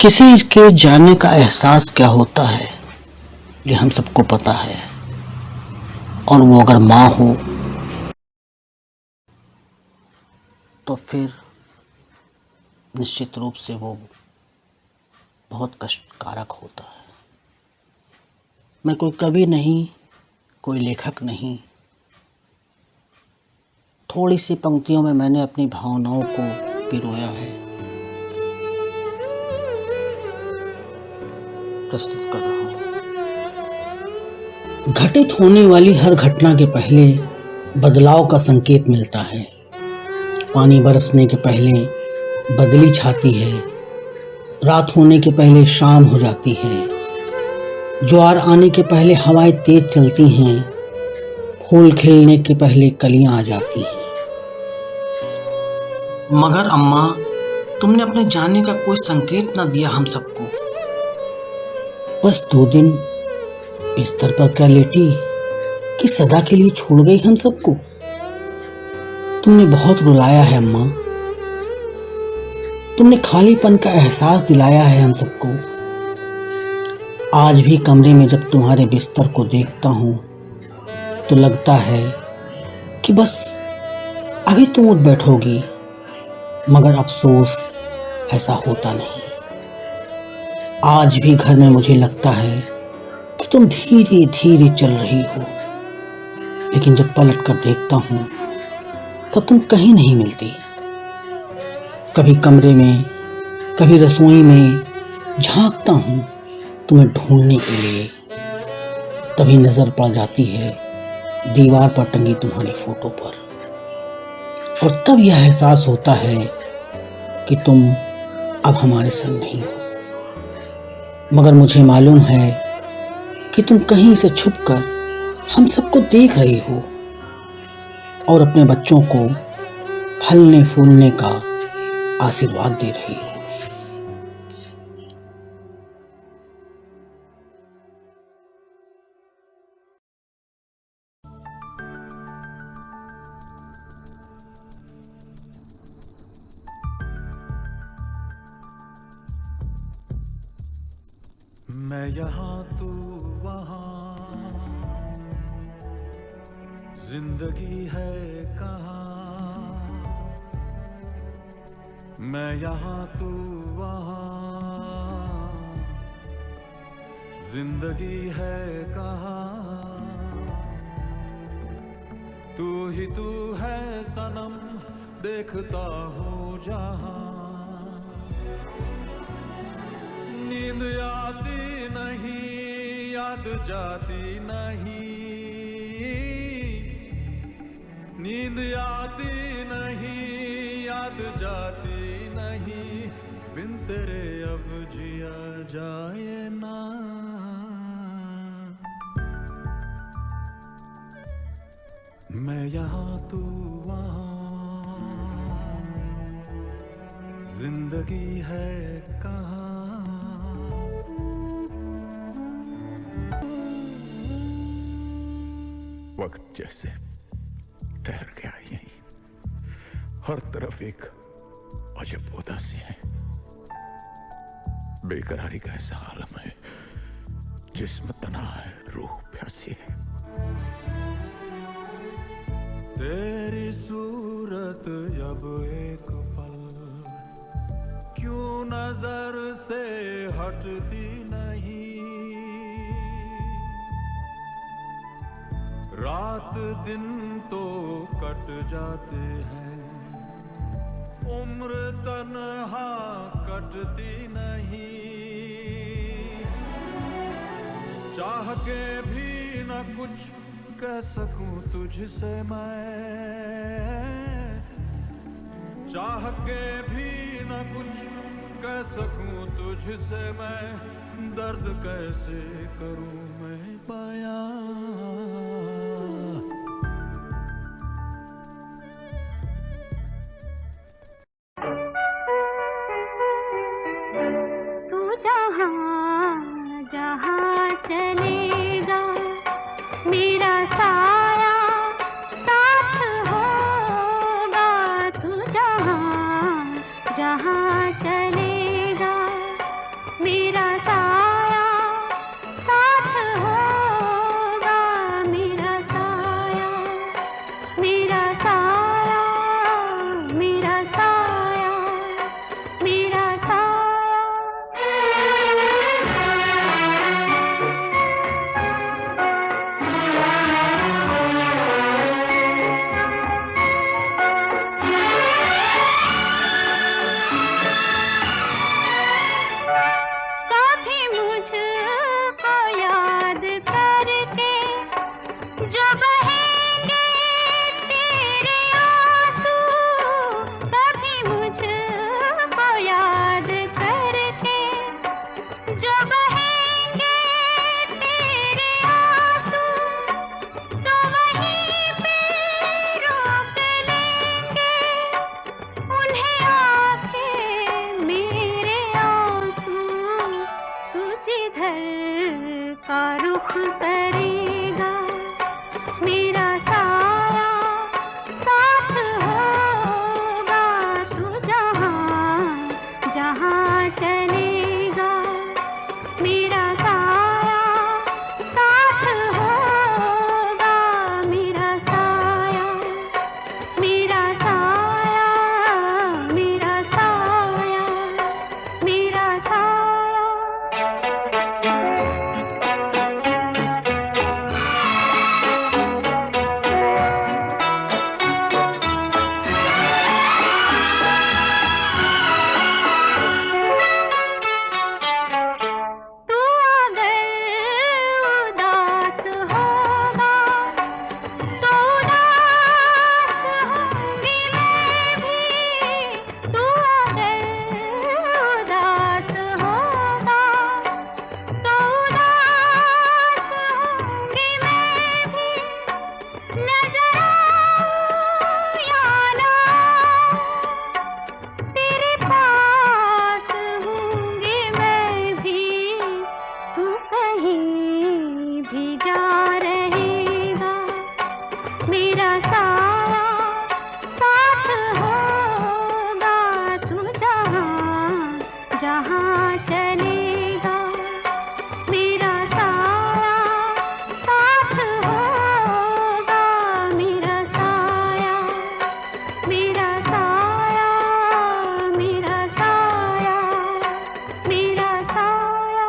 किसी के जाने का एहसास क्या होता है ये हम सबको पता है, और वो अगर माँ हो तो फिर निश्चित रूप से वो बहुत कष्टकारक होता है। मैं कोई कवि नहीं, कोई लेखक नहीं, थोड़ी सी पंक्तियों में मैंने अपनी भावनाओं को पिरोया है, प्रस्तुत कर रहा हूँ। घटित होने वाली हर घटना के पहले बदलाव का संकेत मिलता है। पानी बरसने के पहले बदली छाती है, रात होने के पहले शाम हो जाती है, ज्वार आने के पहले हवाएं तेज चलती हैं, फूल खिलने के पहले कलियां आ जाती हैं। मगर अम्मा, तुमने अपने जाने का कोई संकेत न दिया हम सबको। बस 2 दिन बिस्तर पर क्या लेटी कि सदा के लिए छोड़ गई हम सबको। तुमने बहुत रुलाया है अम्मा, तुमने खालीपन का एहसास दिलाया है हम सबको। आज भी कमरे में जब तुम्हारे बिस्तर को देखता हूं तो लगता है कि बस अभी तुम उठ बैठोगी, मगर अफसोस ऐसा होता नहीं। आज भी घर में मुझे लगता है कि तुम धीरे धीरे चल रही हो, लेकिन जब पलट कर देखता हूं तब तुम कहीं नहीं मिलती। कभी कमरे में, कभी रसोई में झांकता हूं तुम्हें ढूंढने के लिए, तभी नजर पड़ जाती है दीवार पर टंगी तुम्हारी फोटो पर, और तब यह एहसास होता है कि तुम अब हमारे संग नहीं हो। मगर मुझे मालूम है कि तुम कहीं से छुपकर हम सबको देख रही हो और अपने बच्चों को फलने फूलने का आशीर्वाद दे रही हो। मैं यहाँ तू वहाँ, जिंदगी है कहाँ। मैं यहाँ तू वहाँ, जिंदगी है कहाँ। तू ही तू है सनम, देखता हूँ जहाँ। नींद आती नहीं, याद जाती नहीं, नींद आती नहीं, याद जाती नहीं, बिन तेरे अब जिया जाए ना। मैं यहाँ तू वहाँ, जिंदगी है कहाँ। वक्त जैसे ठहर गया यहीं। हर तरफ एक अजब उदासी है, बेकरारी का ऐसा आलम है, जिस्म तना है, रूह प्यासी है। तेरी सूरत अब एक पल क्यों नजर से हटती नहीं। रात दिन तो कट जाते हैं, उम्र तन्हा कटती नहीं। चाह के भी न कुछ कह सकूं तुझसे मैं, चाह के भी न कुछ कह सकूं तुझसे मैं। दर्द कैसे करूं मैं बयां। जहाँ चलेगा मेरा साया साथ होगा। तू जहाँ जहाँ चलेगा मेरा साया साथ होगा। मेरा साया मेरा साया मेरा साया मेरा साया। का रुख करेगा मेरा साया साथ होगा। तू जहाँ जहाँ चलेगा मेरा साया साथ होगा। मेरा साया मेरा साया मेरा साया मेरा साया। जहाँ चलेगा मेरा साया साथ होगा। मेरा साया मेरा साया मेरा साया मेरा साया।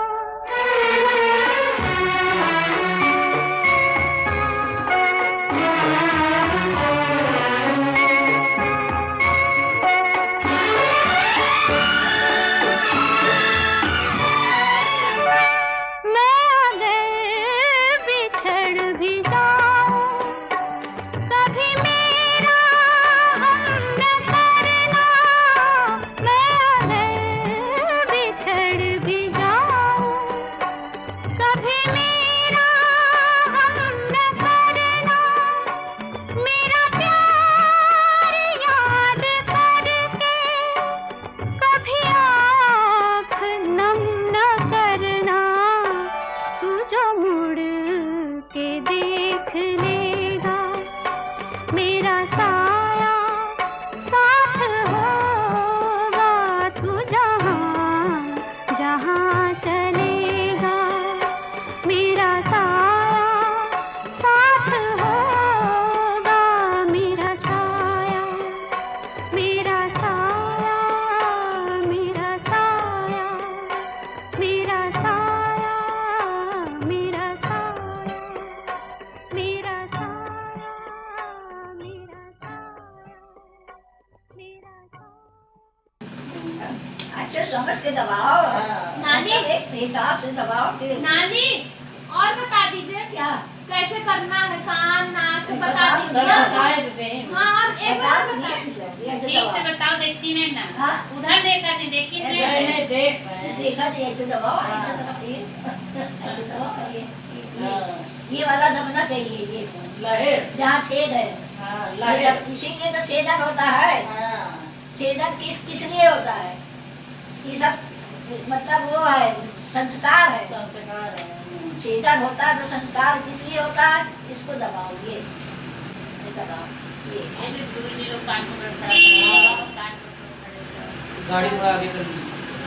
दबाओ। नानी। मतलब एक हिसाब से दबाओ फिर। नानी और बता दीजिए क्या कैसे करना है, कान नाक से बता सब दीजिए। बताए तो दे। हाँ और एक बता बार बता दिए, ऐसे ठीक से दबाओ। बताओ, देखती नहीं ना। हाँ? उधर देखा थी, देखी नहीं। नहीं देख देखा थी, ऐसे दबाओ, ऐसे दबाओ, ऐसे दबाओ, ये वाला दबना चाहिए, ये लहर जहाँ छेद है। इसीलिए तो छेदन होता है। छेदन किस लिए होता है? ये सब मतलब वो है, संस्कार है। छेदन होता है तो संस्कार किस लिए होता है? इसको दबाओ, ये दबाओ, ये ये जो गुरुजी लोग कान पकड़ खड़ा कर, कान पकड़ खड़े गाड़ी को आगे कर दी।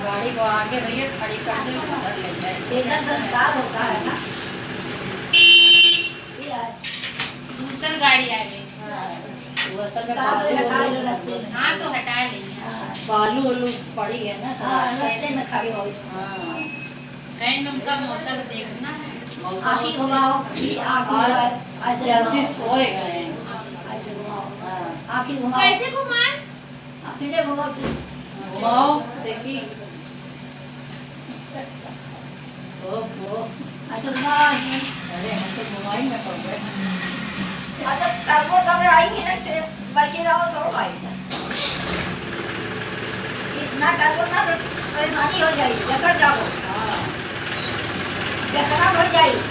गाड़ी को आगे भैया खड़ी कर दे, उधर ले जाए। छेदन संस्कार होता है ना। ये है। दूसरी गाड़ी आ गई। वो सब में बालू वालू रखते हैं। हाँ तो हटा लेंगे। बालू वालू पड़ी है ना, रास्ते में खड़ी हो। कहीं उनका मौसम देखना है। आँखी घुमाओ, आज जल्दी सोए गए हैं। ऐसे घुमाओ, आँखी घुमाओ, कैसे घुमाए? आँखें घुमाओ, घुमाओ देखी। ऐसे घुमाओ। अरे हम तो घुमाई में पड़ गए। मतलब कर्मों तब आएंगे ना, से बैठे रहो तो आएगा। इतना कर्मों ना तो परेशानी हो जाएगी, जकड़ जाओ। जकड़ा हो जाएगी,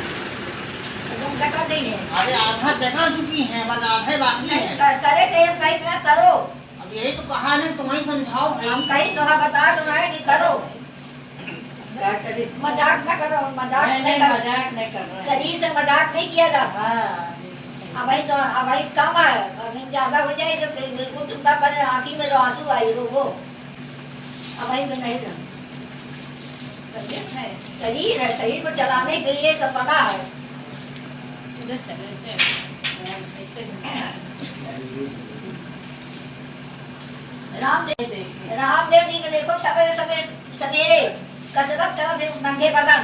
एकदम जकड़ नहीं है। अरे आधा जगह चुकी है, बस आधे बाकी है। करे चाहिए, कहीं ना करो। अब यही तो कहा ना, तुम्हें समझाओ भाई। हम कहीं तो बता तो रहे कि करो। मजाक ना करो, मजाक नहीं करो। शरीर से मजाक नहीं किया जाता। अब भाई कम है, अगर ज्यादा हो जाए तो फिर बिल्कुल तुमका पर आँखी में जो आंसू आई वो अब भाई तो नहीं करना। शरीर है, शरीर को चलाने के लिए सब बना है। इधर चलो ऐसे ऐसे रामदेव जी के देखो सवेरे सवेरे कसरत करा थे, नंगे बदन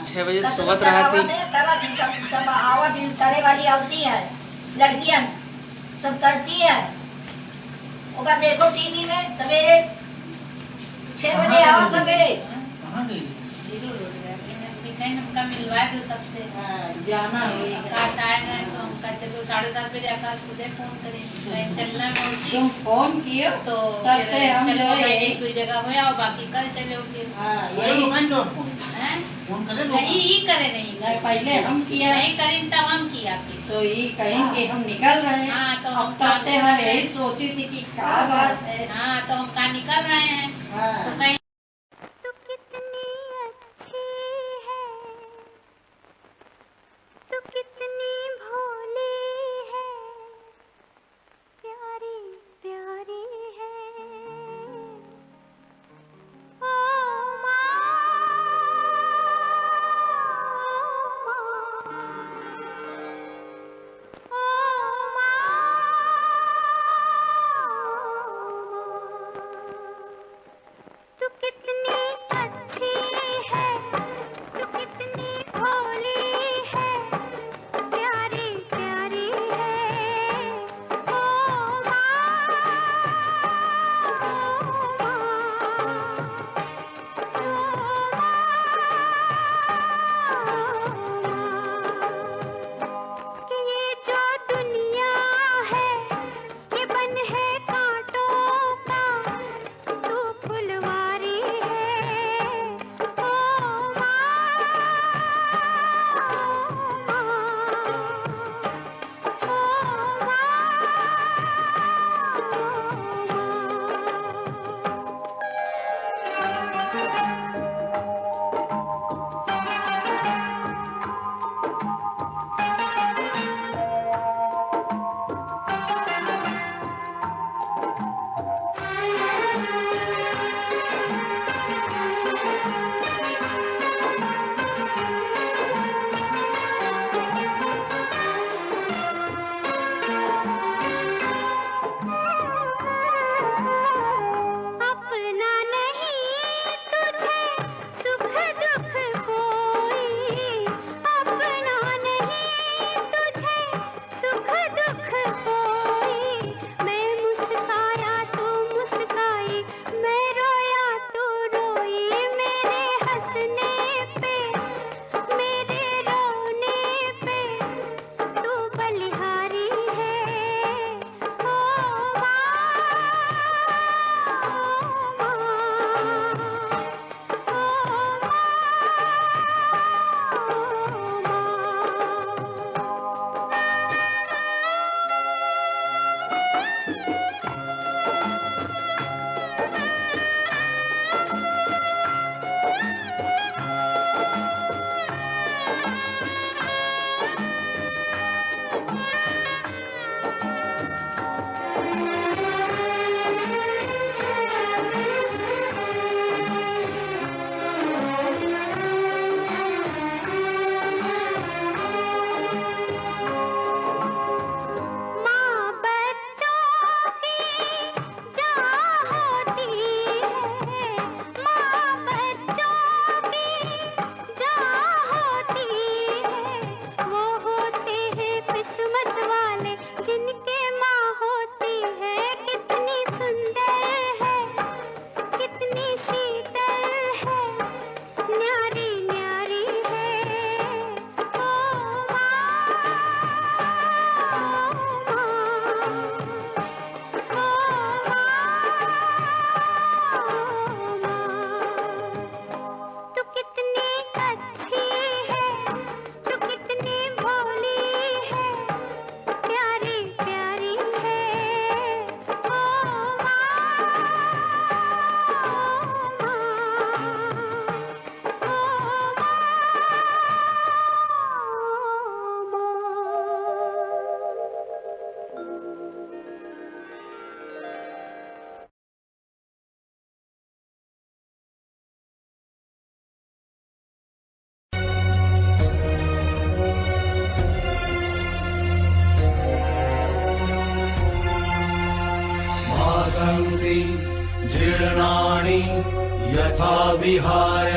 6 बजे कसरत सोवत रहा थी। करा थी, सब आवत करे वाली आवती है, लड़कियां सब करती है। ओका देखो टीवी में सवेरे 6 बजे आओ सवेरे। कहाँ गई? जीरो रोड गया। कहीं उनका मिलवा दो सबसे। जाना आकाश आएगा तो उनका चलो 7:30 बजे आकाश को दे फोन करें कहीं चलना है मौसी। तुम फोन किए तो तब से हम चलो जो है पहले कोई जगह हो आओ, बाकी कल चले फिर। वही दुकान जो फोन हैं? फोन करे नहीं ही करे नहीं पहले हम किया नहीं करें तब हम किया फिर। तो ये कहीं कि हम निकल रहे हैं। हाँ, तो अब तब से हम यही सोची थी कि क्या बात है। हाँ तो हम कहाँ निकल रहे हैं तो कहीं तू कितनी अच्छी है, तू कितनी भोली है, प्यारी प्यारी है। ओ माँ, ओ माँ, तू विहाय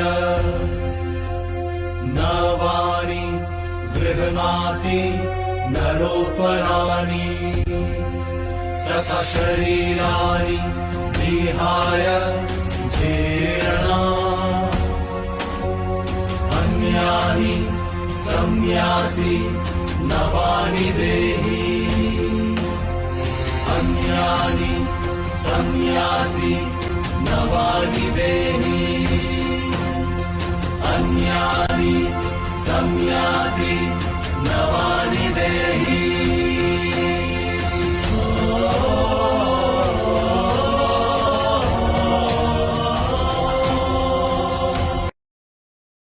नवानि गृह्णाति नरोपराणि तथा शरीराणि विहाय जीर्णा अन्यानि संयाति नवानि देहि अन्यानि संयाति नवानि देहि अन्यानि संयाति नवानि